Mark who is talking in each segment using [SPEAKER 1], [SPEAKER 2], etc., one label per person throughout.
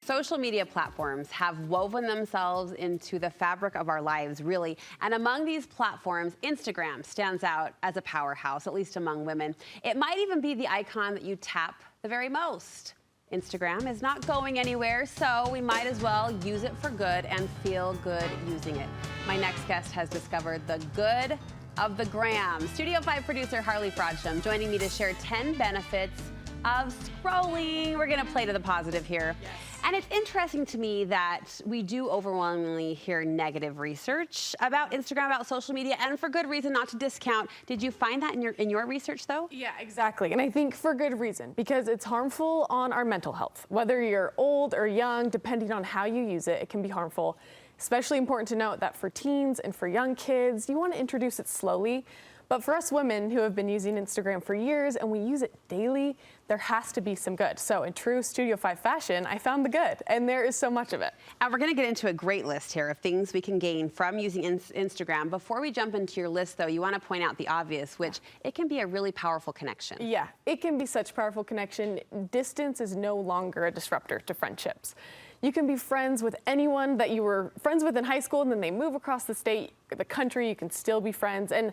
[SPEAKER 1] Social media platforms have woven themselves into the fabric of our lives, really. And among these platforms, Instagram stands out as a powerhouse, at least among women. It might even be the icon that you tap the very most. Instagram is not going anywhere, so we might as well use it for good and feel good using it. My next guest has discovered the good of the gram. Studio 5 producer Harley Frodsham joining me to share 10 benefits of scrolling. We're gonna play to the positive here. Yes. And it's interesting to me that we do overwhelmingly hear negative research about Instagram, about social media, and for good reason, not to discount. Did you find that in your research, though?
[SPEAKER 2] Yeah, exactly. And I think for good reason, because it's harmful on our mental health. Whether you're old or young, depending on how you use it, it can be harmful. Especially important to note that for teens and for young kids, you want to introduce it slowly. But for us women who have been using Instagram for years and we use it daily, there has to be some good. So in true Studio 5 fashion, I found the good, and there is so much of it.
[SPEAKER 1] And we're gonna get into a great list here of things we can gain from using Instagram. Before we jump into your list though, you wanna point out the obvious, which it can be a really powerful connection.
[SPEAKER 2] Yeah, it can be such a powerful connection. Distance is no longer a disruptor to friendships. You can be friends with anyone that you were friends with in high school, and then they move across the state, the country, you can still be friends. And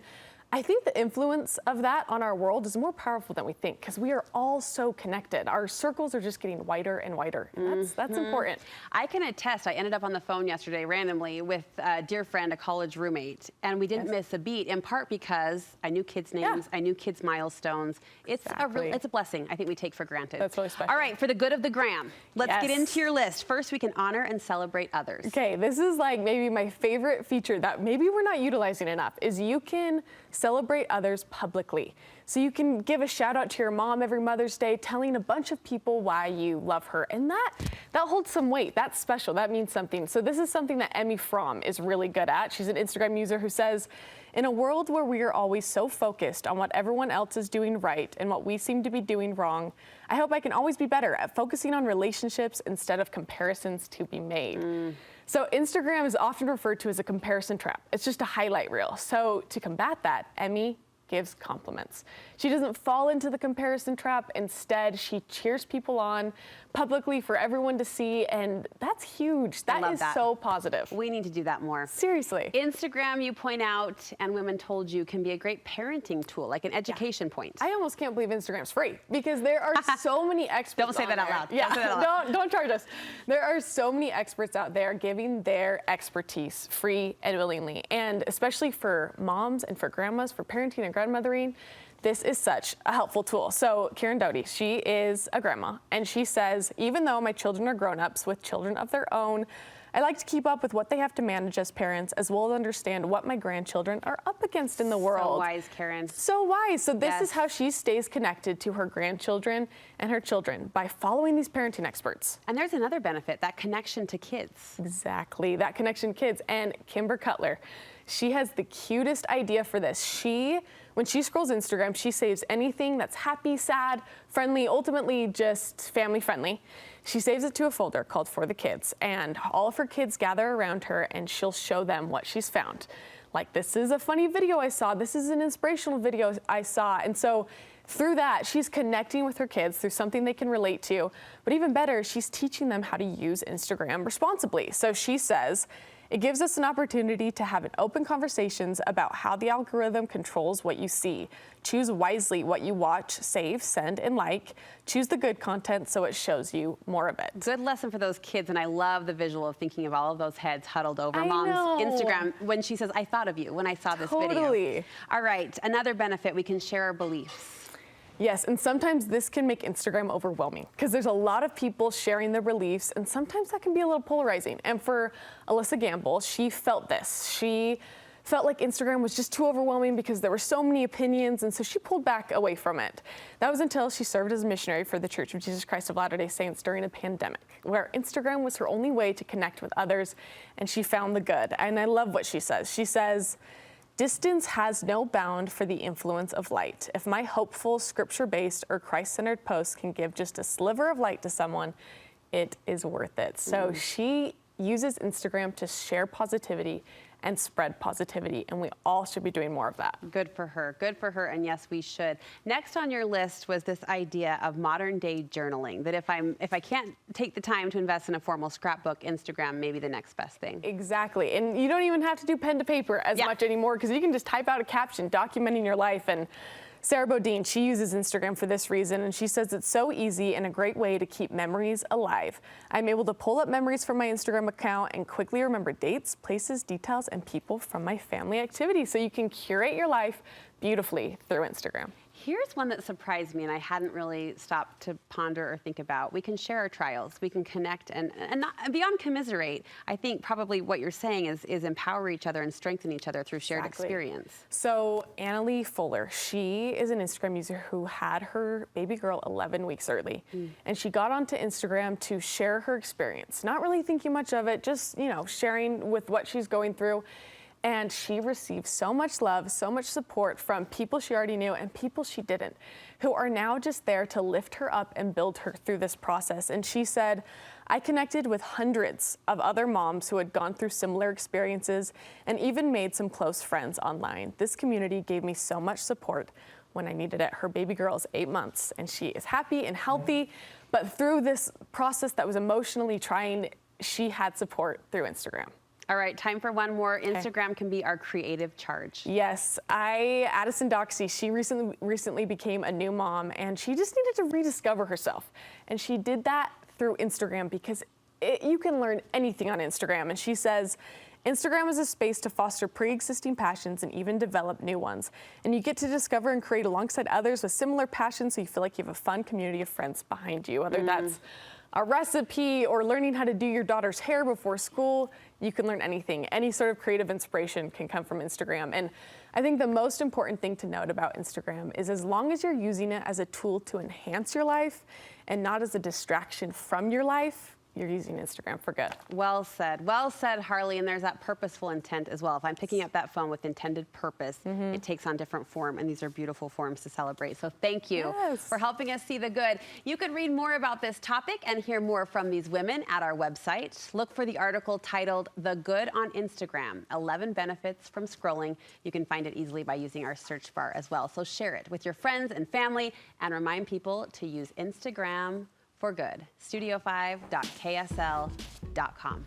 [SPEAKER 2] I think the influence of that on our world is more powerful than we think, because we are all so connected. Our circles are just getting wider and wider. And that's important.
[SPEAKER 1] I can attest, I ended up on the phone yesterday randomly with a dear friend, a college roommate, and we didn't miss a beat, in part because I knew kids' names, I knew kids' milestones. It's a blessing I think we take for granted.
[SPEAKER 2] That's really special.
[SPEAKER 1] All right, for the good of the gram, let's get into your list. First, we can honor and celebrate others.
[SPEAKER 2] Okay, this is like maybe my favorite feature that maybe we're not utilizing enough, is you can celebrate others publicly. So you can give a shout out to your mom every Mother's Day, telling a bunch of people why you love her. And that holds some weight. That's special. That means something. So this is something that Emmy Fromm is really good at. She's an Instagram user who says, in a world where we are always so focused on what everyone else is doing right and what we seem to be doing wrong, I hope I can always be better at focusing on relationships instead of comparisons to be made. So Instagram is often referred to as a comparison trap. It's just a highlight reel. So to combat that, Emmy gives compliments. She doesn't fall into the comparison trap. Instead, she cheers people on publicly for everyone to see, and that's huge. That is so positive.
[SPEAKER 1] We need to do that more.
[SPEAKER 2] Seriously.
[SPEAKER 1] Instagram, you point out, and Women Told You, can be a great parenting tool, like an education point.
[SPEAKER 2] I almost can't believe Instagram's free, because there are so many experts.
[SPEAKER 1] Don't say that out loud.
[SPEAKER 2] Yeah, don't charge us. There are so many experts out there giving their expertise free and willingly, and especially for moms and for grandmas, for parenting and grandmothering, this is such a helpful tool. So Karen Doty, she is a grandma, and she says, even though my children are grown-ups with children of their own, I like to keep up with what they have to manage as parents, as well as understand what my grandchildren are up against in the world.
[SPEAKER 1] So wise, Karen.
[SPEAKER 2] So wise. So this is how she stays connected to her grandchildren and her children, by following these parenting experts.
[SPEAKER 1] And there's another benefit, that connection to kids.
[SPEAKER 2] Exactly, that connection to kids. And Kimber Cutler, she has the cutest idea for this. When she scrolls Instagram, she saves anything that's happy, sad, friendly, ultimately just family friendly. She saves it to a folder called For the Kids, and all of her kids gather around her and she'll show them what she's found. Like, this is a funny video I saw, this is an inspirational video I saw. And so through that, she's connecting with her kids through something they can relate to. But even better, she's teaching them how to use Instagram responsibly. So she says, it gives us an opportunity to have an open conversations about how the algorithm controls what you see. Choose wisely what you watch, save, send, and like. Choose the good content so it shows you more of it.
[SPEAKER 1] Good lesson for those kids, and I love the visual of thinking of all of those heads huddled over Mom's Instagram when she says, I thought of you when I saw this video. All right, another benefit, we can share our beliefs.
[SPEAKER 2] Yes, and sometimes this can make Instagram overwhelming, because there's a lot of people sharing their beliefs, and sometimes that can be a little polarizing. And for Alyssa Gamble, she felt this. She felt like Instagram was just too overwhelming because there were so many opinions, and so she pulled back away from it. That was until she served as a missionary for the Church of Jesus Christ of Latter-day Saints during a pandemic, where Instagram was her only way to connect with others, and she found the good. And I love what she says. She says, distance has no bound for the influence of light. If my hopeful, scripture-based, or Christ-centered posts can give just a sliver of light to someone, it is worth it. So she uses Instagram to share positivity and spread positivity. And we all should be doing more of that.
[SPEAKER 1] Good for her. Good for her. And yes, we should. Next on your list was this idea of modern day journaling, that if I can't take the time to invest in a formal scrapbook, Instagram may be the next best thing.
[SPEAKER 2] Exactly. And you don't even have to do pen to paper as much anymore, because you can just type out a caption documenting your life. And Sarah Bodine, she uses Instagram for this reason, and she says it's so easy and a great way to keep memories alive. I'm able to pull up memories from my Instagram account and quickly remember dates, places, details, and people from my family activities. So you can curate your life beautifully through Instagram.
[SPEAKER 1] Here's one that surprised me and I hadn't really stopped to ponder or think about. We can share our trials, we can connect and not, beyond commiserate. I think probably what you're saying is empower each other and strengthen each other through shared experience.
[SPEAKER 2] So Annalie Fuller, she is an Instagram user who had her baby girl 11 weeks early. And she got onto Instagram to share her experience, not really thinking much of it, just, sharing with what she's going through. And she received so much love, so much support from people she already knew and people she didn't, who are now just there to lift her up and build her through this process. And she said, I connected with hundreds of other moms who had gone through similar experiences and even made some close friends online. This community gave me so much support when I needed it. Her baby girl is 8 months and she is happy and healthy, but through this process that was emotionally trying, she had support through Instagram.
[SPEAKER 1] All right, time for one more. Instagram can be our creative charge.
[SPEAKER 2] Yes, Addison Doxey, she recently became a new mom and she just needed to rediscover herself. And she did that through Instagram because you can learn anything on Instagram. And she says, Instagram is a space to foster pre-existing passions and even develop new ones. And you get to discover and create alongside others with similar passions so you feel like you have a fun community of friends behind you, whether that's a recipe or learning how to do your daughter's hair before school. You can learn anything. Any sort of creative inspiration can come from Instagram. And I think the most important thing to note about Instagram is as long as you're using it as a tool to enhance your life and not as a distraction from your life, you're using Instagram for good.
[SPEAKER 1] Well said, Harley. And there's that purposeful intent as well. If I'm picking up that phone with intended purpose, it takes on different form, and these are beautiful forms to celebrate. So thank you for helping us see the good. You can read more about this topic and hear more from these women at our website. Look for the article titled The Good on Instagram, 11 Benefits from Scrolling. You can find it easily by using our search bar as well. So share it with your friends and family and remind people to use Instagram for good. Studio5.ksl.com.